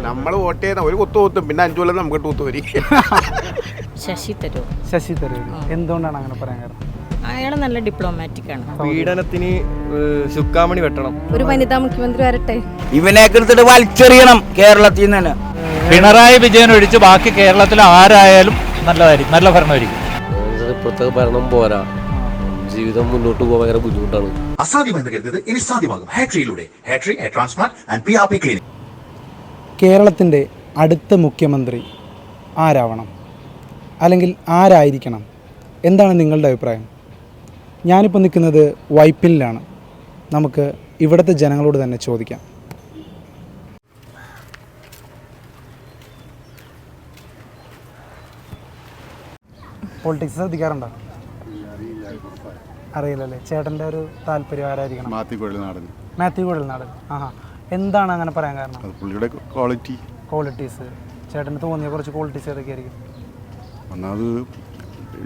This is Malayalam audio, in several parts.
നമ്മൾ വോട്ട് ചെയ്യുന്ന ഒരു കുത്തു കുത്തും, പിന്നെ 5 കൊല്ലം നമുക്ക് തൂത്ത് വരും. ശശി തരൂർ. ശശി തരൂർ. എന്തുകൊണ്ടാണ് അങ്ങനെ പറയാൻ കാരണം? അയാൾ നല്ല ഡിപ്ലോമാറ്റിക് ആണ്. പീഡനത്തിന് ചുക്കാമണി വെട്ടണം. ഒരു വനിതാ മുഖ്യമന്ത്രി വരട്ടെ. ഇവനെ എടുത്തിട്ട് വലിച്ചെറിയണം കേരളത്തിൽ നിന്ന് തന്നെ. പിണറായി വിജയൻ ഒഴിച്ച് ബാക്കി കേരളത്തിൽ ആരായാലും നല്ലതായിരിക്കും, നല്ല ഭരണമായിരിക്കും. ഇപ്പോഴത്തെ ഭരണം പോരാ, ജീവിതം മുന്നോട്ട് പോകാൻ ഭയങ്കര ബുദ്ധിമുട്ടാണ്. അസാധ്യമെന്ന് കരുതുന്നത് ഇനി സാധ്യമാകും. ഹാട്രിയിലൂടെ Hatri hair transplant and PRP clinic. കേരളത്തിൻ്റെ അടുത്ത മുഖ്യമന്ത്രി ആരാവണം, അല്ലെങ്കിൽ ആരായിരിക്കണം? എന്താണ് നിങ്ങളുടെ അഭിപ്രായം? ഞാനിപ്പോൾ നിൽക്കുന്നത് വൈപ്പിനിലാണ്. നമുക്ക് ഇവിടുത്തെ ജനങ്ങളോട് തന്നെ ചോദിക്കാം. പൊളിറ്റിക്സ് ശ്രദ്ധിക്കാറുണ്ടോ? അറിയില്ലല്ലേ. ചേട്ടൻ്റെ ഒരു താല്പര്യം ആരായിരിക്കണം? മാത്യു കുഴൽനാടൻ. മാത്യു കുഴൽനാടൻ. ആഹാ, എന്താണ് അങ്ങനെ പറയാൻ കാരണം? പുള്ളിയുടെ ക്വാളിറ്റീസ് ചേട്ടന് തോന്നിയ കുറച്ച് ക്വാളിറ്റീസ് ഏതൊക്കെയായിരിക്കും? ഒന്നാമത്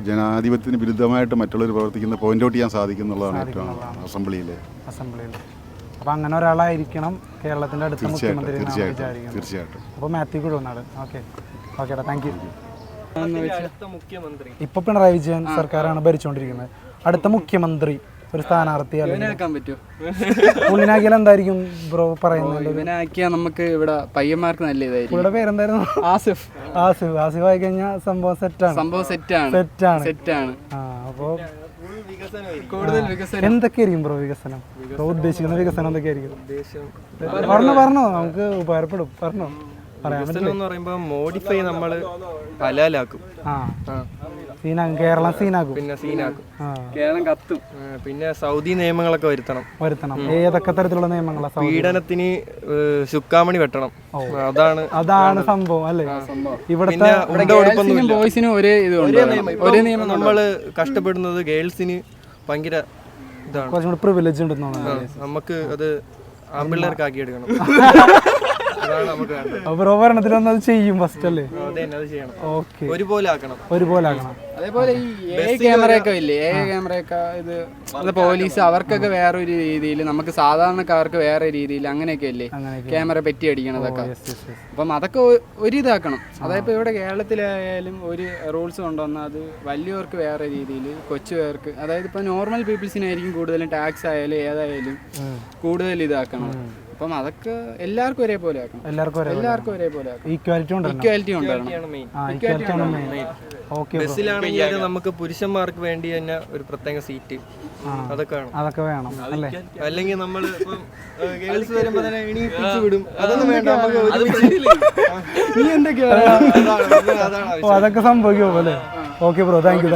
ജനാധിപത്യത്തിന് വിരുദ്ധമായിട്ട് മറ്റുള്ളവർ പ്രവർത്തിക്കുന്ന പോയിന്റ് ഔട്ട് ചെയ്യാൻ സാധിക്കുന്നുള്ളതാണ് ഏറ്റവും അസംബ്ലിയിൽ. അപ്പോൾ അങ്ങനെ ഒരാളായിരിക്കണം കേരളത്തിൻ്റെ അടുത്ത മുഖ്യമന്ത്രി. തീർച്ചയായിട്ടും. അപ്പോൾ മാത്യു കുഴൽനാടൻ. ഓക്കേടാ, താങ്ക് യു. മുഖ്യമന്ത്രി ഇപ്പോൾ പിണറായി വിജയൻ സർക്കാരാണ് ഭരിച്ചുകൊണ്ടിരിക്കുന്നത്. അടുത്ത മുഖ്യമന്ത്രി ഒരു സ്ഥാനാർത്ഥി പുള്ളിനാക്കിയാൽ എന്തായിരിക്കും ബ്രോ പറയുന്നത്? ഇവനാക്കിയാൽ നമുക്ക് ഇവിടെ പയ്യന്മാർക്ക് നല്ല ഇതായിരിക്കും. പുള്ളിയുടെ പേരെന്തായിരുന്നു? ആസിഫ് ആയി കഴിഞ്ഞാൽ സംഭവം സെറ്റാണ്. അപ്പോൾ കൂടുതൽ വികസനം എന്തൊക്കെയായിരിക്കും ബ്രോ വികസനം? ബ്രോ ഉദ്ദേശിക്കുന്ന വികസനം എന്തൊക്കെയായിരിക്കും? പറഞ്ഞോ, നമുക്ക് ഉപകാരപ്പെടും. പറഞ്ഞോ. എന്ന് പറയുമ്പോൾ മോഡിഫൈ നമ്മൾ ഹലാലാക്കും. കേരളം സീനാക്കും. പിന്നെ സീനാക്കും, കേരളം കത്തും. പിന്നെ സൗദി നിയമങ്ങളൊക്കെ വരുത്തണം. ഏതൊക്കെ തരത്തിലുള്ള നിയമങ്ങളാ? പീഡനത്തിന് ചുക്കാമണി വെട്ടണം. അതാണ് സംഭവം അല്ലേ? ഇവിടുത്തെ ബോയ്സിനും ഒരേ നിയമം. നമ്മള് കഷ്ടപ്പെടുന്നത് ഗേൾസിന് ഭയങ്കര ഇതാണ്, കുറച്ചും പ്രിവിലേജ് ഉണ്ടെന്ന് തോന്നുന്നു. നമുക്ക് അത് ആൺപിള്ളേർക്ക് ആക്കി എടുക്കണം. ഭരണത്തിലൊന്നും അത് ചെയ്യും ഫസ്റ്റ് അല്ലേ? ഓക്കെ, ഒരുപോലെ ആക്കണം. അതേപോലെ ഈ ക്യാമറയൊക്കെ ഇല്ലേ, ക്യാമറയൊക്കെ ഇത് പോലീസ് അവർക്കൊക്കെ വേറൊരു രീതിയിൽ, നമുക്ക് സാധാരണക്കാർക്ക് വേറെ രീതിയിൽ അങ്ങനെയൊക്കെ അല്ലേ ക്യാമറ പെറ്റി അടിക്കണതൊക്കെ. അപ്പം അതൊക്കെ ഒരിതാക്കണം. അതായത് ഇവിടെ കേരളത്തിലായാലും ഒരു റൂൾസ് കൊണ്ടുവന്നാൽ അത് വലിയവർക്ക് വേറെ രീതിയിൽ, കൊച്ചുപേർക്ക്, അതായത് ഇപ്പം നോർമൽ പീപ്പിൾസിനായിരിക്കും കൂടുതലും ടാക്സ് ആയാലും ഏതായാലും കൂടുതൽ ഇതാക്കണം. അപ്പം അതൊക്കെ എല്ലാവർക്കും ഒരേപോലെ ആക്കണം. ഈക്വാലിറ്റി ബസ്സിലാണെങ്കിൽ നമുക്ക് പുരുഷന്മാർക്ക് വേണ്ടി തന്നെ ഒരു പ്രത്യേക സീറ്റ് അതൊക്കെ വേണം അല്ലേ? അല്ലെങ്കിൽ നമ്മൾ ഗേൾസ് വരുമ്പോ തന്നെ എണീപ്പിച്ച് വിടും. അതൊന്നും വേണ്ട, അതൊക്കെ സംഭവിക്കുമോ അല്ലേ? Okay bro, thank you.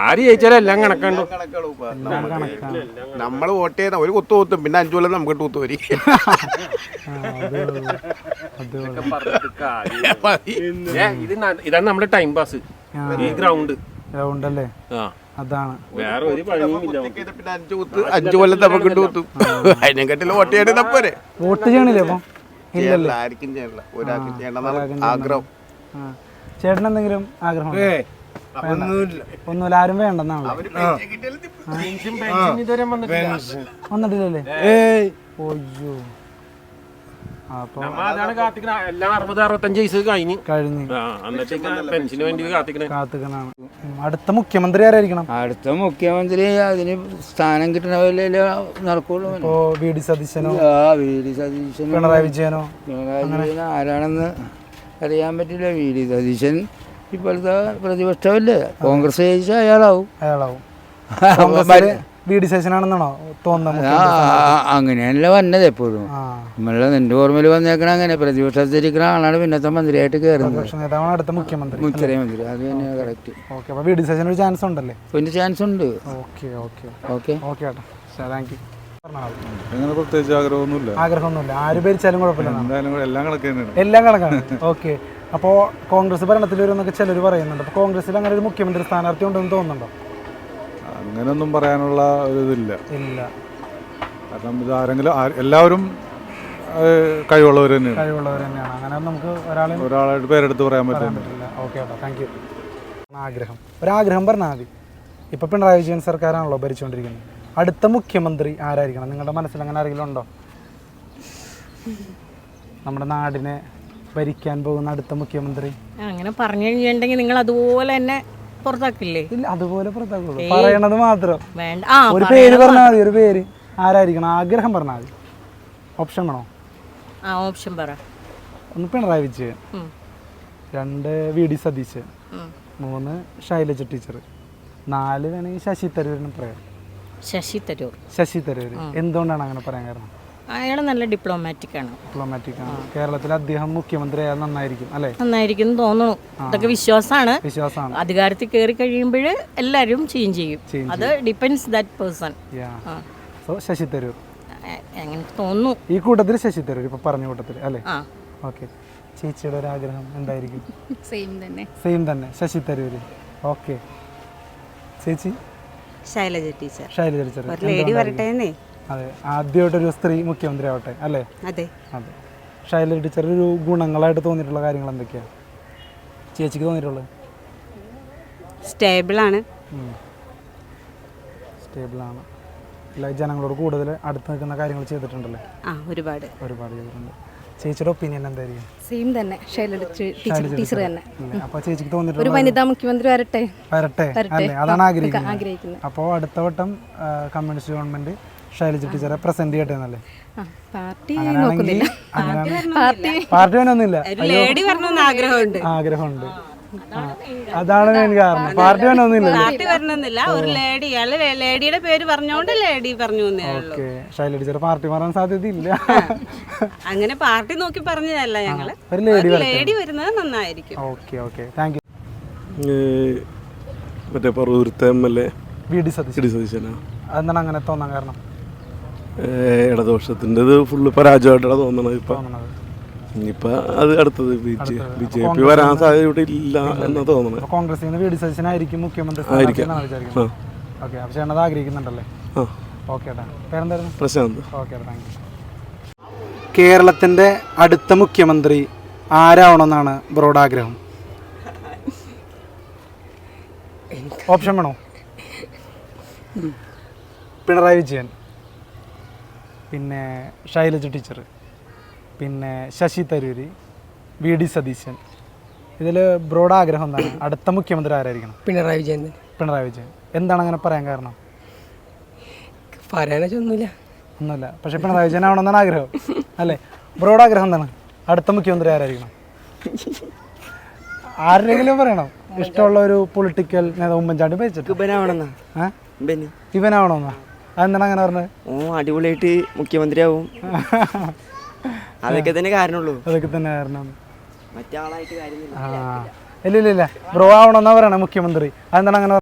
ആര് ജയിച്ചാലും എല്ലാം കണക്കാണ്ടോ. നമ്മൾ വോട്ട് ചെയ്യുന്ന ഒരു കുത്തു കുത്തും, പിന്നെ 5 കൊല്ലം നമുക്ക് തൂത്ത് വരും. ഇതാണ് നമ്മുടെ ടൈം പാസ്. ഈ ഗ്രൗണ്ട് അല്ലേ? അതാണ്, വേറെ ഒരു പണിയുമില്ല. പിന്നെ 5 കൊല്ലം നമുക്ക് തൂത്തും. അതിനെക്കാട്ടിൽ വോട്ട് ചെയ്യണേ പോരെ. വോട്ട് ചെയ്യണില്ലേ? അപ്പം ആർക്കും ചെയ്യണില്ല, ഒരാൾക്കും ചെയ്യണം ആഗ്രഹം. ചേട്ടൻ എന്തെങ്കിലും ആഗ്രഹം? ഒന്നുമില്ല, ആരും വേണ്ടെന്നാണ്. വന്നിട്ടില്ലല്ലേ? അയ്യോ, അതാണ് കാത്തിക്കണം. എല്ലാം 60-65 വയസ്സ് കഴിഞ്ഞു. പെൻഷന് വേണ്ടി കാത്തിക്കണാണ്. അടുത്ത മുഖ്യമന്ത്രി ആരായിരിക്കണം? അടുത്ത മുഖ്യമന്ത്രി അതിന് സ്ഥാനം കിട്ടണ പോലെ നടക്കുള്ളൂ. ഇപ്പോ വി ഡി സതീശനോ പിണറായി വിജയനോ ആരാണെന്ന് അറിയാൻ പറ്റില്ല. വി ഡി സതീശൻ ഇപ്പോഴത്തെ പ്രതിപക്ഷമല്ലേ, കോൺഗ്രസ് ജയിച്ചാൽ അയാളാവും. വി ഡി സതീശനാണെന്നാണോ തോന്നുന്നത്? അങ്ങനെയല്ല വന്നത് എപ്പോഴും. നമ്മളെ എൻ്റെ ഓർമ്മയിൽ വന്നേക്കണ അങ്ങനെ പ്രതിപക്ഷത്തിരിക്കുന്ന ആളാണ് പിന്നത്തെ മന്ത്രിയായിട്ട് കയറുന്നത്. അടുത്ത മുഖ്യമന്ത്രി. അത് തന്നെയാണ് കറക്റ്റ്. ഓക്കെ, അപ്പോൾ വി ഡി സതീശന് ഒരു ചാൻസ് ഉണ്ടല്ലേ? പിന്നെ ചാൻസ് ഉണ്ട്. ഓക്കെ ഏട്ടാ, താങ്ക് യു. അങ്ങനെ പ്രത്യേകിച്ച് ആഗ്രഹമൊന്നുമില്ല, ആര് ഭരിച്ചാലും കുഴപ്പമില്ല, എല്ലാം കണക്കാണ്. ഓക്കെ, അപ്പോൾ കോൺഗ്രസ് ഭരണത്തിൽ വരുമെന്നൊക്കെ ചിലർ പറയുന്നുണ്ട്. അപ്പോൾ കോൺഗ്രസിൽ അങ്ങനെ ഒരു മുഖ്യമന്ത്രി സ്ഥാനാർത്ഥി ഉണ്ടെന്ന് തോന്നുന്നുണ്ടോ? അങ്ങനെയൊന്നും പറയാനുള്ള ഒരു ഇതില്ല. കാരണം ഇതാരെങ്കിലും എല്ലാവരും കഴിവുള്ളവർ തന്നെയാണ്. അങ്ങനെ നമുക്ക് ഒരാളായിട്ട് പേരെടുത്ത് പറയാൻ പറ്റില്ല. ഓക്കെ ഏട്ടാ, താങ്ക് യു. ഒരാഗ്രഹം പറഞ്ഞാൽ മതി. ഇപ്പോൾ പിണറായി വിജയൻ സർക്കാരാണല്ലോ ഭരിച്ചുകൊണ്ടിരിക്കുന്നത്. അടുത്ത മുഖ്യമന്ത്രി ആരായിരിക്കണം? നിങ്ങളുടെ മനസ്സിൽ അങ്ങനെ ആരെങ്കിലും ഉണ്ടോ? നമ്മുടെ നാടിനെ ഭരിക്കാൻ പോകുന്ന അടുത്ത മുഖ്യമന്ത്രി? അങ്ങനെ പറഞ്ഞു കഴിഞ്ഞിട്ടുണ്ടെങ്കിൽ നിങ്ങൾ അതുപോലെ തന്നെ പുറത്താക്കില്ലേ? ഇല്ല, അതുപോലെ പുറത്താക്കുള്ളൂ, പറയണത് മാത്രം. വേണ്ട. ഒരു പേര് പറഞ്ഞാൽ മതി, ഒരു പേര്. ആരായിരിക്കണം? ആഗ്രഹം പറഞ്ഞാൽ മതി. ഓപ്ഷൻ വേണോ? ഓപ്ഷൻ പറ. 1 പിണറായി വിജയൻ, 2 VD സതീശൻ, 3 ശൈലജ ടീച്ചർ, 4 വേണമെങ്കിൽ ശശി തരൂരിന് പറയാം. ശശി തരൂർ. ശശി തരൂർ എന്തുകൊണ്ടാണ് അങ്ങനെ പറയാൻ കാരണം? അയാൾ നല്ല ഡിപ്ലോമാറ്റിക് ആണ്. ഡിപ്ലോമാറ്റിക് ആണ്. കേരളത്തിൽ അദ്ദേഹം മുഖ്യമന്ത്രി ആയാൽ നന്നായിരിക്കും അല്ലേ? നന്നായിരിക്കും തോന്നുന്നു. ഇതൊക്കെ വിശ്വാസമാണ്. വിശ്വാസമാണ്. അധികാരത്തിൽ കയറി കഴിയുമ്പോൾ എല്ലാവരും ചേഞ്ച് ചെയ്യും. അത് depends that person. So Shashi Tharoor അങ്ങനെ തോന്നുന്നു. ഈ കൂട്ടത്തിൽ ശശി തരൂർ ഇപ്പൊ പറഞ്ഞ കൂട്ടത്തിൽ അല്ലേ? ഓക്കെ. ചേച്ചിയുടെ ഒരു ആഗ്രഹം എന്തായിരിക്കും? സെയിം തന്നെ ശശി തരൂർ. ഓക്കെ. ചേച്ചി? ശൈലജ ടീച്ചർ. ശൈലജ ടീച്ചർ. അതെ, ആദ്യമായിട്ടൊരു സ്ത്രീ മുഖ്യമന്ത്രി ആവട്ടെ അല്ലേ? അതെ. അതെ. ശൈലജ ടീച്ചർ ഒരു ഗുണങ്ങളായിട്ട് തോന്നിയിട്ടുള്ള കാര്യങ്ങൾ എന്തൊക്കെയാണ് ചേച്ചിക്ക് തോന്നിയിട്ടുള്ളത്? സ്റ്റേബിളാണ്. സ്റ്റേബിളാണ്. ജനങ്ങളോട് കൂടുതൽ അടുത്ത് നിൽക്കുന്ന കാര്യങ്ങൾ ചെയ്തിട്ടുണ്ടല്ലേ? ഒരുപാട് ചെയ്തിട്ടുണ്ട്. ചേച്ചിയുടെ ഒപ്പീനിയൻ എന്തായിരിക്കും? സെയിം തന്നെ, ശൈലജ ടീച്ചർ തന്നെ. അപ്പോൾ ചേച്ചിക്ക് തോന്നിയിട്ടുള്ള ഒരു വനിതാ മുഖ്യമന്ത്രി വരട്ടെ അല്ലേ? അതാണ് ആഗ്രഹിക്കുന്നത്. അപ്പോൾ അടുത്ത വട്ടം കമ്മ്യൂണിസ്റ്റ് ഗവൺമെന്റ് ശൈലജ ടീച്ചറെ പ്രസന്റ് ചെയ്യട്ടെ എന്നല്ലേ? പാർട്ടി പാർട്ടി വേണമെന്നില്ല, ആഗ്രഹമുണ്ട്. അതാണ് മെയിൻ കാരണം. പാർട്ടി വേണമെന്നില്ല. ഒരു ലേഡി, ലേഡിയുടെ പേര് പറഞ്ഞോണ്ട് ലേഡി പറഞ്ഞു. ഓക്കെ. ശൈലജ ടീച്ചർ പാർട്ടി മാറാൻ സാധ്യതയില്ല. അങ്ങനെ പാർട്ടി നോക്കി പറഞ്ഞതല്ല ഞങ്ങള്. ഒരു ലേഡി വരുന്നത് നന്നായിരിക്കും. Okay okay, thank U. മറ്റേ പറവൂരത്തെ MLA VD സതീശൻ. അതെന്താണ് അങ്ങനെ തോന്നാൻ കാരണം? ഇടതുപക്ഷത്തിൻ്റെത് ഫുള്ള് പരാജയമായിട്ടാണ് തോന്നണത്. ഇനിയിപ്പോൾ അത് അടുത്തത് BJP വരാൻ സാധ്യത ഇവിടെ ഇല്ല എന്നാ തോന്നുന്നത്. കോൺഗ്രസിൽ നിന്ന് VD സതീശനായിരിക്കും മുഖ്യമന്ത്രി വിചാരിക്കുന്നത്. ഓക്കെ. പക്ഷേ അത് ആഗ്രഹിക്കുന്നുണ്ടല്ലേ? ഓക്കെ ഏട്ടാ. പേരെന്തായിരുന്നു? പ്രശാന്ത്. Okay, thank you. കേരളത്തിൻ്റെ അടുത്ത മുഖ്യമന്ത്രി ആരാവണമെന്നാണ് ബ്രോഡ് ആഗ്രഹം? ഓപ്ഷൻ വേണോ? പിണറായി വിജയൻ, പിന്നെ ശൈലജ ടീച്ചർ, പിന്നെ ശശി തരൂർ, VD സതീശൻ. ഇതിൽ ബ്രോഡ് ആഗ്രഹം എന്താണ്? അടുത്ത മുഖ്യമന്ത്രി ആരായിരിക്കണം? പിണറായി വിജയൻ. എന്താണ് അങ്ങനെ പറയാൻ കാരണം? പറയാനൊന്നുമില്ല. ഒന്നുമില്ല, പക്ഷെ പിണറായി വിജയൻ ആവണമെന്നാണ് ആഗ്രഹം അല്ലേ? ബ്രോഡ് ആഗ്രഹം എന്താണ്? അടുത്ത മുഖ്യമന്ത്രി ആരായിരിക്കണം? ആരെങ്കിലും പറയണം. ഇഷ്ടമുള്ള ഒരു പൊളിറ്റിക്കൽ നേതാവ്. ഉമ്മൻചാണ്ടി ഭരിച്ചിട്ട് ഇവനാവണമെന്നാ? അതെന്താണ് അങ്ങനെ പറഞ്ഞത്? അടിപൊളിയായിട്ട് മുഖ്യമന്ത്രി ആവും. അതൊക്കെ തന്നെ കാരണമുള്ളൂ. ഇല്ല, ബ്രോ ആവണമെന്നാ പറയണേ മുഖ്യമന്ത്രി. അതെന്താണ് അങ്ങനെ?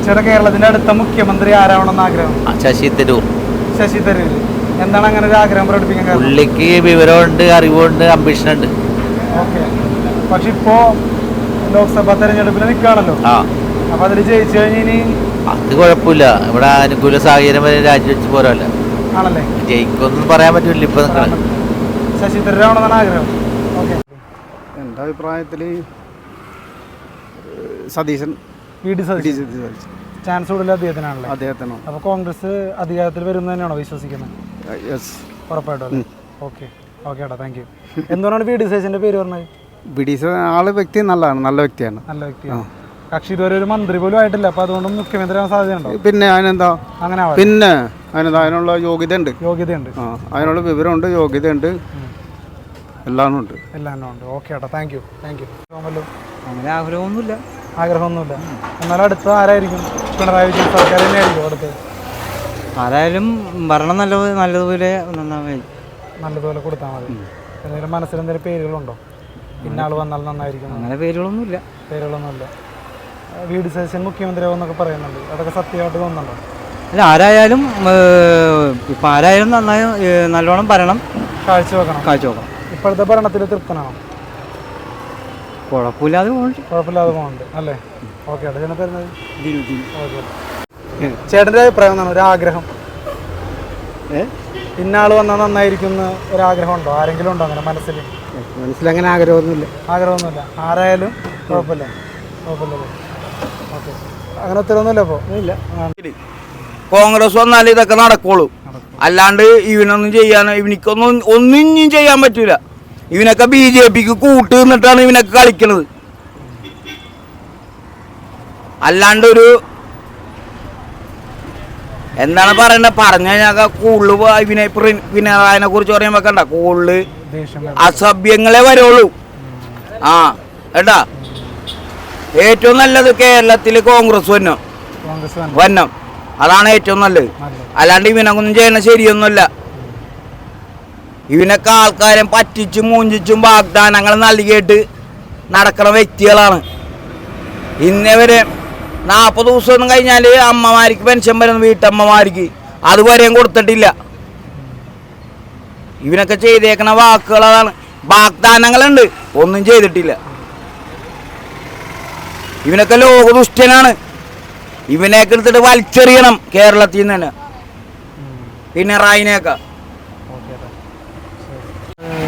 ചേട്ടാ, കേരളത്തിന്റെ അടുത്ത മുഖ്യമന്ത്രി ആരാവണമെന്ന് ആഗ്രഹം? ശശി തരൂർ. എന്താണ് അങ്ങനെ ഒരു ആഗ്രഹം പ്രകടിപ്പിക്കാൻ കാരണം? പുള്ളിക്ക് വിവരമുണ്ട്, അറിവുണ്ട്, അംബിഷൻ ഉണ്ട്. ഓക്കെ. പക്ഷെ ഇപ്പോ ലോക്സഭാ തെരഞ്ഞെടുപ്പിൽ നിൽക്കുകയാണല്ലോ. അപ്പൊ അതിൽ ജയിച്ചു കഴിഞ്ഞാൽ അത് കുഴപ്പമില്ല. ഇവിടെ അനുകൂല സാഹചര്യം വരെ രാജിവെച്ച് പോരല്ല ആണല്ലേ? ജയിക്കൊന്നും പറയാൻ പറ്റില്ല. ഇപ്പൊ ശശി തരൂരാവണമെന്നാണ് ആഗ്രഹം. ഓക്കെ. എൻ്റെ അഭിപ്രായത്തിൽ സതീശൻ. VD സതീശൻ ചാൻസ് കൂടുതൽ അദ്ദേഹത്തിനാണല്ലോ. അദ്ദേഹത്തിനോ? അപ്പോൾ കോൺഗ്രസ് അധികാരത്തിൽ വരുന്ന തന്നെയാണോ വിശ്വസിക്കുന്നത്? യെസ്, ഉറപ്പായിട്ടും അല്ലേ? ഓക്കെ ഏട്ടാ, താങ്ക് യു. എന്തുകൊണ്ടാണ് VD സതീശൻ്റെ പേര് പറഞ്ഞത്? VD വ്യക്തി നല്ല വ്യക്തിയാണ്. കക്ഷി ഇതുവരെ ഒരു മന്ത്രി പോലും ആയിട്ടില്ല. അപ്പോൾ അതുകൊണ്ട് മുഖ്യമന്ത്രി ആവാൻ സാധ്യതയുണ്ടോ? പിന്നെ അതിനെന്താ? അങ്ങനെ പിന്നെ അതിനുള്ള യോഗ്യതയുണ്ട്. അതിനുള്ള വിവരമുണ്ട്, യോഗ്യതയുണ്ട്, എല്ലാം ഉണ്ട്. ഓക്കെ ഏട്ടാ, താങ്ക് യു. അങ്ങനെ ആഗ്രഹമൊന്നുമില്ല. എന്നാലും അടുത്ത ആരായിരിക്കും? പിണറായി വിജയൻ സർക്കാർ തന്നെയായിരിക്കും അടുത്ത്? ആരായാലും ഭരണം നല്ലതുപോലെ കൊടുത്താൽ മതി. എന്തെങ്കിലും മനസ്സിൽ എന്തെങ്കിലും പേരുകളുണ്ടോ? ഇന്നാൾ വന്നാൽ നന്നായിരിക്കും? അങ്ങനെ പേരുകളൊന്നുമില്ല. VD സതീശൻ മുഖ്യമന്ത്രിയാവുമെന്നൊക്കെ പറയുന്നുണ്ട്. അതൊക്കെ സത്യമായിട്ട് തോന്നുന്നുണ്ടോ? അല്ല, ആരായാലും ഇപ്പം ആരായാലും നന്നായി നല്ലോണം ഭരണം കാഴ്ചവെക്കണം. ഇപ്പോഴത്തെ ഭരണത്തിൽ തൃപ്തനാണോ? കുഴപ്പമില്ലാതെ പോകുന്നുണ്ട് അല്ലേ? ഓക്കെ ഏട്ടാ. ചേട്ടൻ വരുന്നത് ചേട്ടൻ്റെ അഭിപ്രായം എന്താണ്? ഒരു ആഗ്രഹം, ഇന്നാൾ വന്നാൽ നന്നായിരിക്കും ഒരാഗ്രഹം ഉണ്ടോ? ആരെങ്കിലും ഉണ്ടോ അങ്ങനെ മനസ്സിലങ്ങനെ? ആഗ്രഹമൊന്നുമില്ല. ആരായാലും കുഴപ്പമില്ല. ഓക്കെ, അങ്ങനെ ഉത്തരവൊന്നുമില്ല. അപ്പോൾ ഇല്ല. കോൺഗ്രസ് വന്നാൽ ഇതൊക്കെ നടക്കുള്ളൂ. അല്ലാണ്ട് ഇവനൊന്നും ഇവനിക്കൊന്നും ഇനിയും ചെയ്യാൻ പറ്റൂല. ഇവനൊക്കെ BJPക്ക് കൂട്ട് നിന്നിട്ടാണ് ഇവനൊക്കെ കളിക്കണത്. അല്ലാണ്ടൊരു എന്താണ് പറയണ്ടത്, പറഞ്ഞു കഴിഞ്ഞാൽ കൂടുതൽ പിണറായിനെ കുറിച്ച് പറയുമ്പോൾ കണ്ട കൂടുതൽ അസഭ്യങ്ങളെ വരുള്ളൂ. ആ ഏട്ടാ, ഏറ്റവും നല്ലത് കേരളത്തിൽ കോൺഗ്രസ് വന്നം, അതാണ് ഏറ്റവും നല്ലത്. അല്ലാണ്ട് ഇവനൊന്നും ചെയ്യണ ശരിയൊന്നുമല്ല. ഇവനൊക്കെ ആൾക്കാരെ പറ്റിച്ചും മൂഞ്ചിച്ചും വാഗ്ദാനങ്ങൾ നൽകിയിട്ട് നടക്കുന്ന വ്യക്തികളാണ്. ഇന്നവരെ 40 ദിവസമൊന്നും കഴിഞ്ഞാൽ അമ്മമാർക്ക് പെൻഷൻ വരുന്നു, വീട്ടമ്മമാർക്ക് അതുവരെയും കൊടുത്തിട്ടില്ല. ഇവനൊക്കെ ചെയ്തേക്കണ വാക്കുകളാണ്, വാഗ്ദാനങ്ങളുണ്ട്, ഒന്നും ചെയ്തിട്ടില്ല. ഇവനൊക്കെ ലോകദുഷ്ടനാണ്. ഇവനെയൊക്കെ എടുത്തിട്ട് വലിച്ചെറിയണം കേരളത്തിൽ നിന്ന് തന്നെ, പിണറായിനെയൊക്കെ.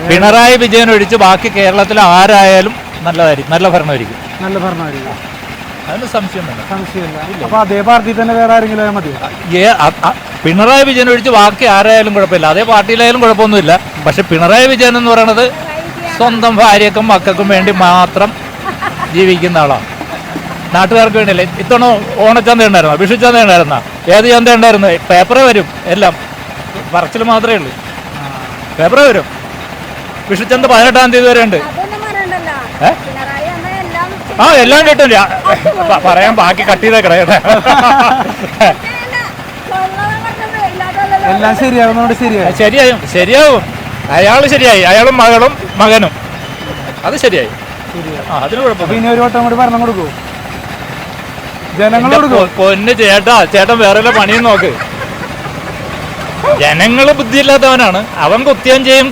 പിണറായി വിജയൻ ഒഴിച്ച് ബാക്കി കേരളത്തിൽ ആരായാലും നല്ലതായിരിക്കും, നല്ല ഭരണമായിരിക്കും. നല്ല ഭരണമായിരിക്കും, അതിന് സംശയം വേണ്ട. സംശയമില്ല. അപ്പോൾ അതേ പാർട്ടി തന്നെ വേറെ ആരെങ്കിലും മതി? പിണറായി വിജയൻ ഒഴിച്ച് ബാക്കി ആരായാലും കുഴപ്പമില്ല, അതേ പാർട്ടിയിലായാലും കുഴപ്പമൊന്നുമില്ല. പക്ഷെ പിണറായി വിജയൻ എന്ന് പറയുന്നത് സ്വന്തം ഭാര്യക്കും മക്കൾക്കും വേണ്ടി മാത്രം ജീവിക്കുന്ന ആളാണ്. നാട്ടുകാർക്ക് വേണ്ടിയല്ലേ. ഇത്തവണ ഓണച്ചന്ത ഉണ്ടായിരുന്നോ, വിഷുച്ചന്ത ഉണ്ടായിരുന്ന, ഏത് ചന്ത ഉണ്ടായിരുന്നു? പേപ്പറേ വരും, എല്ലാം പറച്ചിൽ മാത്രമേ ഉള്ളൂ. പേപ്പറേ വരും. വിഷുച്ചന്ത 18-ാം തീയതി വരെ ഉണ്ട്. എല്ലാം കിട്ടില്ല, പറയാൻ ബാക്കി കട്ട് ചെയ്തേക്കടേ. എല്ലാം ശരിയാകുന്നോണ്ട് ശരിയാവും. അയാൾ ശരിയായി, അയാളും മകളും മകനും, അത് ശരിയായി. അതിന് കുഴപ്പമില്ല. ഇനി ഒരു വട്ടം കൂടി ഭരണം കൊടുക്കൂ, ജനങ്ങൾ പൊന്ന് ചേട്ടൻ വേറെ പണിയും നോക്ക്. ജനങ്ങൾ ബുദ്ധിയില്ലാത്തവനാണ്. അവൻ കുത്തിയം ചെയ്യും,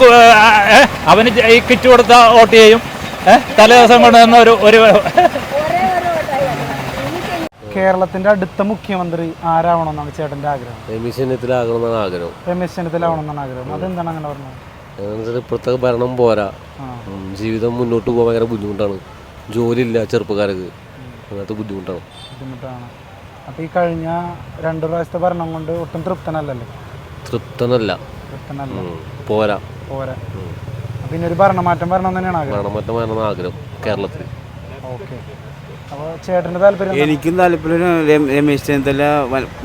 അവന് ഈ കിറ്റ് കൊടുത്ത വോട്ട് ചെയ്യും. തലേ ദിവസം കൊണ്ടുവന്ന ഒരു കേരളത്തിന്റെ അടുത്ത മുഖ്യമന്ത്രി ആരാവണമെന്നാണ് ചേട്ടന്റെ ആഗ്രഹം? രമേശ് ചെന്നിത്തലാകണമെന്നാണ് ആഗ്രഹം. രമേശ് ചെന്നിത്തലാവണമെന്നാണ് ആഗ്രഹം. അതെന്താണ് അങ്ങനെ പറഞ്ഞത്? ഇപ്പോഴത്തെ ഭരണം പോരാ, ജീവിതം മുന്നോട്ട് പോകാൻ ഭയങ്കര ബുദ്ധിമുട്ടാണ്. ജോലിയില്ല ചെറുപ്പക്കാർക്ക്, അങ്ങനത്തെ ബുദ്ധിമുട്ടാണ്. അപ്പോൾ ഈ കഴിഞ്ഞ 2 പ്രാവശ്യത്തെ ഭരണം കൊണ്ട് ഒട്ടും തൃപ്തനല്ലല്ലോ? തൃപ്തനല്ല, പോരാ. പിന്നെ ഒരു ഭരണമാറ്റം വരണം തന്നെയാണ് ആഗ്രഹം. ഭരണമാറ്റം വരണമെന്ന് ആഗ്രഹം കേരളത്തിൽ. ഓക്കെ. അപ്പോൾ ചേട്ടൻ്റെ താല്പര്യം? എനിക്കും താല്പര്യം രമേശ് ചെന്നിത്തല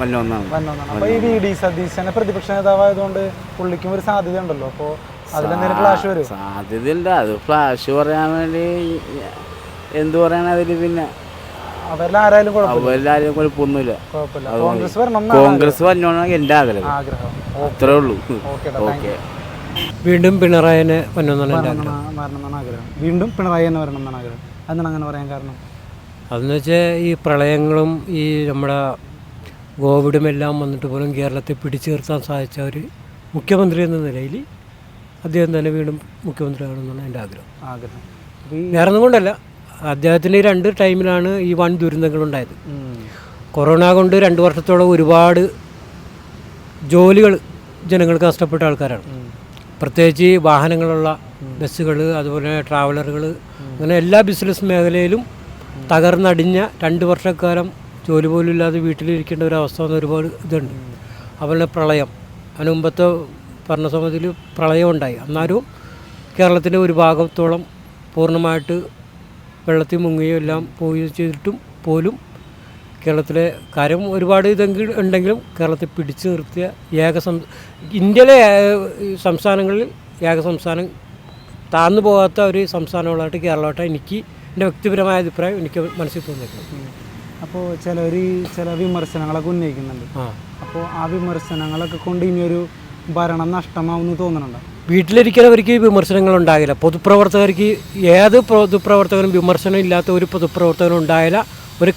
വന്നൊന്നാണ്. അപ്പോൾ ഈ VD സതീശനെ പ്രതിപക്ഷ നേതാവായതുകൊണ്ട് പുള്ളിക്കും ഒരു സാധ്യത ഉണ്ടല്ലോ. അപ്പോൾ അതിലെന്തെങ്കിലും ഫ്ലാഷ് വരും? സാധ്യതയില്ല. അത് ഫ്ലാഷ് പറയാൻ വേണ്ടി എന്ത് പറയാൻ, അതിൽ പിന്നെ അവരെല്ലാരും കുഴപ്പമൊന്നുമില്ല. കോൺഗ്രസ് വന്നോന്നാണ് എൻ്റെ ആഗ്രഹം. അത്രേ ഉള്ളൂ. ഓക്കെ. വീണ്ടും പിണറായിനെ വരണമെന്നാണ് ആഗ്രഹം. വീണ്ടും പിണറായി തന്നെ വരണമെന്നാണ് ആഗ്രഹം. അതെന്താണ് അങ്ങനെ പറയാൻ കാരണം? അതെന്ന് വെച്ചാൽ ഈ പ്രളയങ്ങളും ഈ നമ്മുടെ കോവിഡും എല്ലാം വന്നിട്ട് പോലും കേരളത്തെ പിടിച്ചു നിർത്താൻ സാധിച്ച ഒരു മുഖ്യമന്ത്രി എന്ന നിലയിൽ അദ്ദേഹം തന്നെ വീണ്ടും മുഖ്യമന്ത്രി ആകണമെന്നാണ് എൻ്റെ ആഗ്രഹം. വേറെ ഒന്നും കൊണ്ടല്ല, അദ്ദേഹത്തിൻ്റെ 2 ടൈമിലാണ് ഈ വൻ ദുരന്തങ്ങളുണ്ടായത്. കൊറോണ കൊണ്ട് 2 വർഷത്തോളം ഒരുപാട് ജോലികൾ ജനങ്ങൾക്ക് നഷ്ടപ്പെട്ട ആൾക്കാരാണ്. പ്രത്യേകിച്ച് വാഹനങ്ങളുള്ള ബസ്സുകൾ, അതുപോലെ ട്രാവലറുകൾ, അങ്ങനെ എല്ലാ ബിസിനസ് മേഖലയിലും തകർന്നടിഞ്ഞ 2 വർഷക്കാലം ജോലി പോലും ഇല്ലാതെ വീട്ടിലിരിക്കേണ്ട ഒരു അവസ്ഥ വന്ന ഒരുപാട് ഇതുണ്ട്. അതുപോലെ പ്രളയം, അതിന് മുമ്പത്തെ ഭരണസമിതിയിൽ പ്രളയം ഉണ്ടായി. എന്നാലും കേരളത്തിൻ്റെ ഒരു ഭാഗത്തോളം പൂർണ്ണമായിട്ട് വെള്ളത്തിൽ മുങ്ങുകയും എല്ലാം പോവുകയും ചെയ്തിട്ടും പോലും കേരളത്തിലെ കാര്യം ഒരുപാട് ഇതെങ്കിലും ഉണ്ടെങ്കിലും കേരളത്തെ പിടിച്ചു നിർത്തിയ ഇന്ത്യയിലെ സംസ്ഥാനങ്ങളിൽ ഏക സംസ്ഥാനം, താഴ്ന്നു പോകാത്ത ഒരു സംസ്ഥാനങ്ങളായിട്ട് കേരളമായിട്ട് എനിക്ക് എൻ്റെ വ്യക്തിപരമായ അഭിപ്രായം എനിക്ക് മനസ്സിൽ തോന്നിയിട്ടുണ്ട്. അപ്പോൾ ചില വിമർശനങ്ങളൊക്കെ ഉന്നയിക്കുന്നുണ്ട്. അപ്പോൾ ആ വിമർശനങ്ങളൊക്കെ കൊണ്ട് ഇനിയൊരു ഭരണം നഷ്ടമാവുമെന്ന് തോന്നുന്നുണ്ടോ? വീട്ടിലിരിക്കുന്നവർക്ക് വിമർശനങ്ങൾ ഉണ്ടാകില്ല. പൊതുപ്രവർത്തകർക്ക് ഏത് പൊതുപ്രവർത്തകനും വിമർശനം ഇല്ലാത്ത ഒരു പൊതുപ്രവർത്തകനും ഉണ്ടായില്ല, ഒരു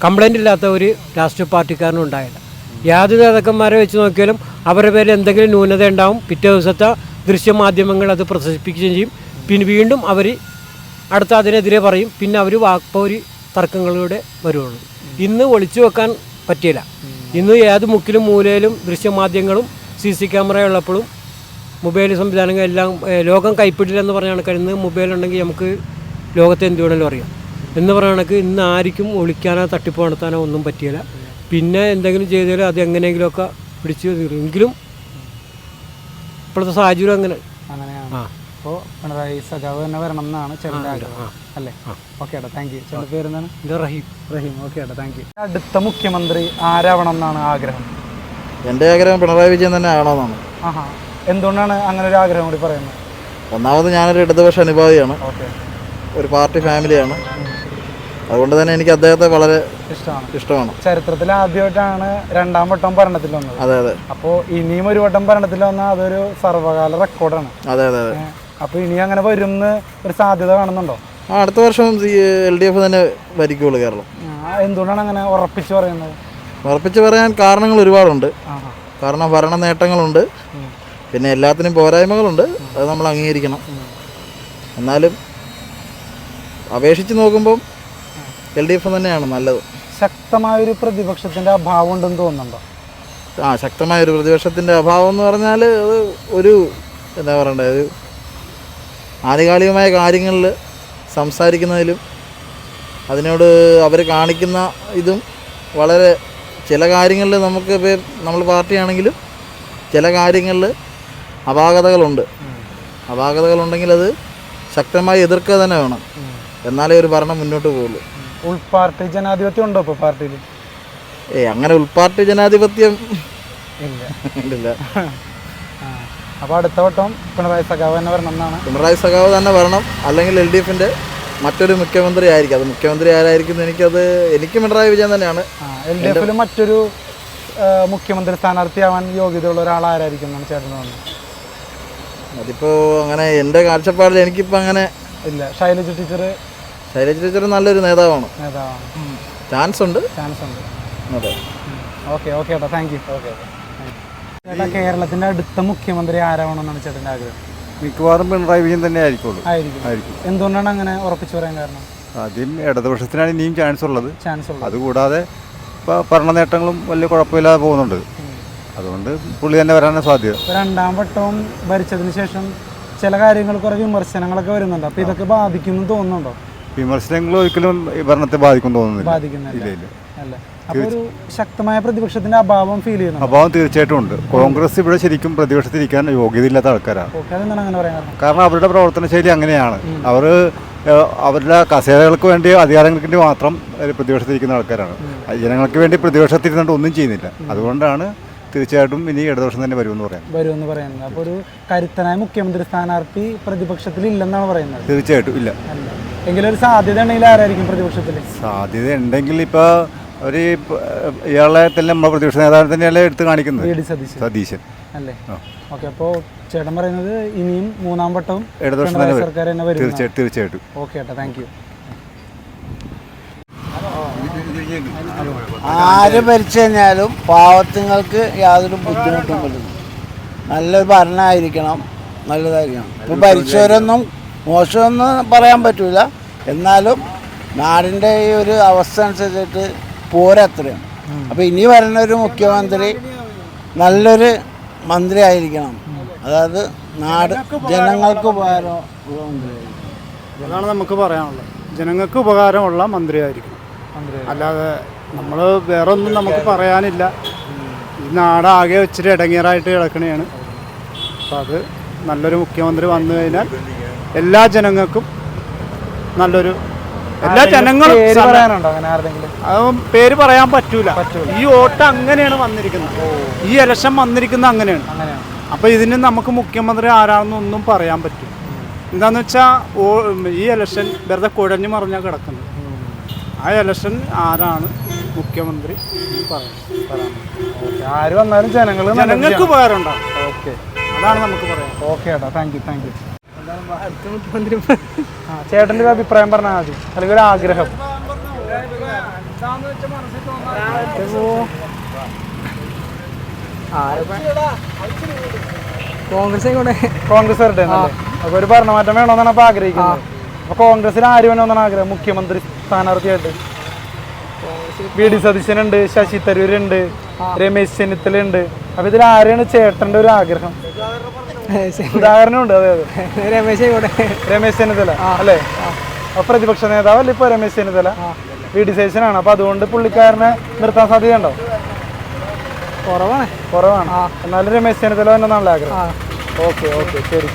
കംപ്ലൈൻ്റ് ഇല്ലാത്ത ഒരു രാഷ്ട്രീയ പാർട്ടിക്കാരനും ഉണ്ടായില്ല. യാതൊരു നേതാക്കന്മാരെ വെച്ച് നോക്കിയാലും അവരുടെ പേരിൽ എന്തെങ്കിലും ന്യൂനത ഉണ്ടാവും. പിറ്റേ ദിവസത്തെ ദൃശ്യമാധ്യമങ്ങൾ അത് പ്രദർശിപ്പിക്കുകയും ചെയ്യും. പിന്നെ വീണ്ടും അവർ അടുത്ത അതിനെതിരെ പറയും. പിന്നെ അവർ വാക്പോരി തർക്കങ്ങളിലൂടെ വരുള്ളൂ. ഇന്ന് ഒളിച്ചു വെക്കാൻ പറ്റിയില്ല. ഇന്ന് ഏത് മുക്കിലും മൂലയിലും ദൃശ്യമാധ്യമങ്ങളും CC ക്യാമറ ഉള്ളപ്പോഴും മൊബൈൽ സംവിധാനങ്ങൾ എല്ലാം ലോകം കൈപ്പിടില്ലെന്ന് പറഞ്ഞ കണക്ക് ഇന്ന് മൊബൈലുണ്ടെങ്കിൽ നമുക്ക് ലോകത്തെ എന്ത് വേണമെങ്കിലും അറിയാം എന്ന് പറയുന്ന കണക്ക് ഇന്ന് ആർക്കും ഒളിക്കാനോ തട്ടിപ്പ് നടത്താനോ ഒന്നും പറ്റിയില്ല. പിന്നെ എന്തെങ്കിലും ചെയ്താലും അത് എങ്ങനെയെങ്കിലുമൊക്കെ പിടിച്ചു എങ്കിലും ഇപ്പോഴത്തെ സാഹചര്യം അങ്ങനെ. അപ്പോൾ പിണറായി സഖാവ് തന്നെ വരണം എന്നാണ് ചേട്ടൻ്റെ ആഗ്രഹം അല്ലേ? ഓക്കെ ഏട്ടാ, താങ്ക് യു. ചേട്ടൻ്റെ പേര് എന്താണ്? റഹീം. ഓക്കെ ഏട്ടാ, താങ്ക് യു. അടുത്ത മുഖ്യമന്ത്രി ആരാവണം എന്നാണ് ആഗ്രഹം? എൻ്റെ ആഗ്രഹം പിണറായി വിജയൻ തന്നെ ആകണമെന്നാണ്. ആഹാ, എന്തുകൊണ്ടാണ് അങ്ങനെ ഒരു ആഗ്രഹം കൂടി പറയുന്നത്? ഒന്നാമത് ഞാനൊരു ഇടതുപക്ഷ അനുഭാവിയാണ്, ഓക്കെ, ഒരു പാർട്ടി ഫാമിലിയാണ്. അതുകൊണ്ട് തന്നെ എനിക്ക് അദ്ദേഹത്തെ വളരെ ഇഷ്ടമാണ്. ചരിത്രത്തിൽ ആദ്യമായിട്ടാണ് 2ാം വട്ടം ഭരണത്തിൽ വന്നത്. അതെ അതെ. അപ്പോൾ ഇനിയും ഒരു വട്ടം ഭരണത്തിൽ വന്നാൽ അതൊരു സർവ്വകാല റെക്കോർഡാണ്. അതെ അതെ അതെ. അപ്പോൾ ഇനി അങ്ങനെ വരുന്ന ഒരു സാധ്യത കാണുന്നുണ്ടോ? അടുത്ത വർഷം LDF തന്നെ ഭരിക്കുകയുള്ളൂ കേരളം. എന്തുകൊണ്ടാണ് അങ്ങനെ ഉറപ്പിച്ച് പറയുന്നത്? ഉറപ്പിച്ച് പറയാൻ കാരണങ്ങൾ ഒരുപാടുണ്ട്. കാരണം ഭരണ നേട്ടങ്ങളുണ്ട്, പിന്നെ എല്ലാത്തിനും പോരായ്മകളുണ്ട്, അത് നമ്മൾ അംഗീകരിക്കണം. എന്നാലും അപേക്ഷിച്ച് നോക്കുമ്പം LDF തന്നെയാണ് നല്ലത്. ശക്തമായൊരു പ്രതിപക്ഷത്തിൻ്റെ അഭാവം ഉണ്ടെന്ന് തോന്നുന്നുണ്ടോ? ശക്തമായൊരു പ്രതിപക്ഷത്തിൻ്റെ അഭാവം എന്ന് പറഞ്ഞാൽ അത് ഒരു എന്താ പറയണ്ടത്, ഒരു ആനുകാലികമായ കാര്യങ്ങളിൽ സംസാരിക്കുന്നതിലും അതിനോട് അവർ കാണിക്കുന്ന ഇതും വളരെ ചില കാര്യങ്ങളിൽ നമുക്ക് നമ്മൾ പാർട്ടിയാണെങ്കിലും ചില കാര്യങ്ങളിൽ അപാകതകളുണ്ടെങ്കിൽ അത് ശക്തമായി എതിർക്കുക തന്നെ വേണം, എന്നാലേ ഒരു ഭരണം മുന്നോട്ട് പോകുള്ളൂ. ഉൾപാർട്ടി ജനാധിപത്യം ഉണ്ടോ ഇപ്പോൾ പാർട്ടിയിൽ? അങ്ങനെ ഉൾപാർട്ടി ജനാധിപത്യം ഇല്ല. അപ്പോൾ അടുത്ത വട്ടം പിണറായി സഖാവ് തന്നെ വരണം എന്നാണ്? പിണറായി സഖാവ് തന്നെ വരണം, അല്ലെങ്കിൽ LDFൻ്റെ മറ്റൊരു മുഖ്യമന്ത്രി ആയിരിക്കും. അത് മുഖ്യമന്ത്രി ആരായിരിക്കും എനിക്ക് പിണറായി വിജയൻ തന്നെയാണ്. LDFൽ മറ്റൊരു മുഖ്യമന്ത്രി സ്ഥാനാർത്ഥിയാവാൻ യോഗ്യതയുള്ള ഒരാളായിരിക്കും എന്നാണ് ചേട്ടന് തോന്നുന്നത്? അതിപ്പോൾ അങ്ങനെ എൻ്റെ കാഴ്ചപ്പാടിൽ എനിക്കിപ്പോൾ അങ്ങനെ ഇല്ല. ശൈലജ ടീച്ചർ നല്ലൊരു നേതാവാണ്. ചാൻസ് ഉണ്ട്. അതെ. ഓക്കെ ഏട്ടാ, താങ്ക് യു. ചേട്ടാ, കേരളത്തിൻ്റെ അടുത്ത മുഖ്യമന്ത്രി ആരാവണമെന്നാണ് ചേട്ടൻ്റെ ആഗ്രഹം? മിക്കവാറും പിണറായി വിജയൻ തന്നെ ആയിരിക്കും. എന്തുകൊണ്ടാണ് അങ്ങനെ ഉറപ്പിച്ചു പറയാൻ കാരണം? ആദ്യം ഇടതുപക്ഷത്തിനാണ് ഇനിയും ചാൻസ് ഉള്ളത്. അതുകൂടാതെ ഇപ്പോൾ ഭരണ നേട്ടങ്ങളും വലിയ കുഴപ്പമില്ലാതെ പോകുന്നുണ്ട്. അതുകൊണ്ട് പുള്ളി തന്നെ വരാനാണ് സാധ്യത. 2ാം വട്ടവും ഭരിച്ചതിന് ശേഷം ചില കാര്യങ്ങൾ കുറേ വിമർശനങ്ങളൊക്കെ വരുന്നുണ്ട്. അപ്പോൾ ഇതൊക്കെ ബാധിക്കുമെന്ന് തോന്നുന്നുണ്ടോ? വിമർശനങ്ങൾ ഒരിക്കലും ഭരണത്തെ ബാധിക്കും തോന്നുന്നില്ല. അല്ല. അപ്പോൾ ഒരു ശക്തമായ പ്രതിപക്ഷത്തിന്റെ അഭാവം ഫീൽ ചെയ്യുന്നു. അഭാവം തീർച്ചയായിട്ടും ഉണ്ട്. കോൺഗ്രസ് ഇവിടെ ശരിക്കും പ്രതിപക്ഷത്തിരിക്കാൻ യോഗ്യതയില്ലാത്ത ആൾക്കാരാണ്. കാരണം അവരുടെ പ്രവർത്തന ശൈലി അങ്ങനെയാണ്. അവരുടെ കസേരകൾക്ക് വേണ്ടി അധികാരങ്ങൾക്ക് വേണ്ടി മാത്രം പ്രതിപക്ഷത്തിരിക്കുന്ന ആൾക്കാരാണ്. ജനങ്ങൾക്ക് വേണ്ടി പ്രതിപക്ഷത്തിരുന്നിട്ട് ഒന്നും ചെയ്യുന്നില്ല. അതുകൊണ്ടാണ് തീർച്ചയായിട്ടും ഇനി ഇടതുപക്ഷം തന്നെ വരുമെന്ന് പറയുന്നത്. അപ്പോൾ ഒരു കരുത്തനായ മുഖ്യമന്ത്രി സ്ഥാനാർത്ഥി പ്രതിപക്ഷത്തിൽ ഇല്ലെന്നാണ് പറയുന്നത്? തീർച്ചയായിട്ടും ഇല്ല. എങ്കിലും ഒരു സാധ്യത ഉണ്ടെങ്കിൽ ആരായിരിക്കും പ്രതിപക്ഷത്തിൽ? സാധ്യത ഉണ്ടെങ്കിൽ ഇപ്പോൾ ഇയാളെ തന്നെ നമ്മുടെ പ്രതിപക്ഷ നേതാവിനെ തന്നെയല്ലേ എടുത്ത് കാണിക്കുന്നത്, സതീശൻ അല്ലേ? ഓക്കെ, അപ്പോൾ ചേട്ടൻ പറയുന്നത് ഇനിയും 3ാം വട്ടവും ഇടതുപക്ഷം സർക്കാർ തന്നെ വരും? തീർച്ചയായിട്ടും. ഓക്കെ ഏട്ടാ, താങ്ക് യു. ആര് ഭരിച്ചു കഴിഞ്ഞാലും പാവത്തുങ്ങൾക്ക് യാതൊരു ബുദ്ധിമുട്ടും വരുന്നു. നല്ലൊരു ഭരണമായിരിക്കണം, നല്ലതായിരിക്കണം. ഇപ്പോൾ ഭരിച്ചവരൊന്നും മോശമൊന്നും പറയാൻ പറ്റില്ല, എന്നാലും നാടിൻ്റെ ഈ ഒരു അവസ്ഥ അനുസരിച്ചിട്ട് പോരത്രയാണ്. അപ്പോൾ ഇനി വരുന്ന ഒരു മുഖ്യമന്ത്രി നല്ലൊരു മന്ത്രി ആയിരിക്കണം, അതായത് ജനങ്ങൾക്ക് ഉപകാരമുള്ള മന്ത്രിയായിരിക്കണം. അതാണ് നമുക്ക് പറയാനുള്ളത്. ജനങ്ങൾക്ക് ഉപകാരമുള്ള മന്ത്രിയായിരിക്കണം, അല്ലാതെ നമ്മൾ വേറെ ഒന്നും നമുക്ക് പറയാനില്ല. ഈ നാടാകെ ഇച്ചിരി ഇടങ്ങേറായിട്ട് കിടക്കണതാണ്. അപ്പോൾ അത് നല്ലൊരു മുഖ്യമന്ത്രി വന്നു കഴിഞ്ഞാൽ എല്ലാ ജനങ്ങൾക്കും നല്ലൊരു ജനങ്ങളും പേര് പറയാൻ പറ്റൂല. ഈ വോട്ട് അങ്ങനെയാണ് വന്നിരിക്കുന്നത്, ഈ ഇലക്ഷൻ വന്നിരിക്കുന്നത് അങ്ങനെയാണ്. അപ്പോൾ ഇതിന് നമുക്ക് മുഖ്യമന്ത്രി ആരാണെന്നൊന്നും പറയാൻ പറ്റും. എന്താണെന്ന് വെച്ചാൽ ഈ ഇലക്ഷൻ വെറുതെ കുഴഞ്ഞു മറിഞ്ഞാൽ കിടക്കുന്നത്. ആ ഇലക്ഷൻ ആരാണ് മുഖ്യമന്ത്രി ആര് വന്നാലും ജനങ്ങൾക്ക് ഉപകാരം ഉണ്ടാവും. ഓക്കെ, അതാണ് നമുക്ക് പറയാം. ഓക്കെ ഏട്ടാ, താങ്ക് യു. ചേട്ടൻ്റെ ഒരു അഭിപ്രായം പറഞ്ഞാൽ മതി, അല്ലെങ്കിൽ ഒരു ആഗ്രഹം. കോൺഗ്രസ് വരട്ടെ, അപ്പോൾ ഒരു ഭരണമാറ്റം വേണമെന്നാണ് അപ്പോൾ ആഗ്രഹിക്കുന്നത്. അപ്പോൾ കോൺഗ്രസിൽ ആര് വേണമെന്നാണ് ആഗ്രഹം മുഖ്യമന്ത്രി സ്ഥാനാർത്ഥിയായിട്ട്? VD സതീശനുണ്ട്, ശശി തരൂരുണ്ട്, രമേശ് ചെന്നിത്തലുണ്ട്. അപ്പോൾ ഇതിൽ ആരെയാണ് ചേട്ടൻ്റെ ഒരു ആഗ്രഹം? ഉദാഹരണമുണ്ട്. അതെ, രമേശ് ചെന്നിത്തല അല്ലേ? അപ്പോൾ പ്രതിപക്ഷ നേതാവല്ലേ ഇപ്പോൾ രമേശ് ചെന്നിത്തല? VD സതീശനാണ്. അപ്പോൾ അതുകൊണ്ട് പുള്ളിക്കാരനെ നിർത്താൻ സാധ്യതയുണ്ടോ? കുറവാണ്. എന്നാലും രമേശ് ചെന്നിത്തല തന്നെ നല്ല ആഗ്രഹം. ഓക്കെ, ശരി.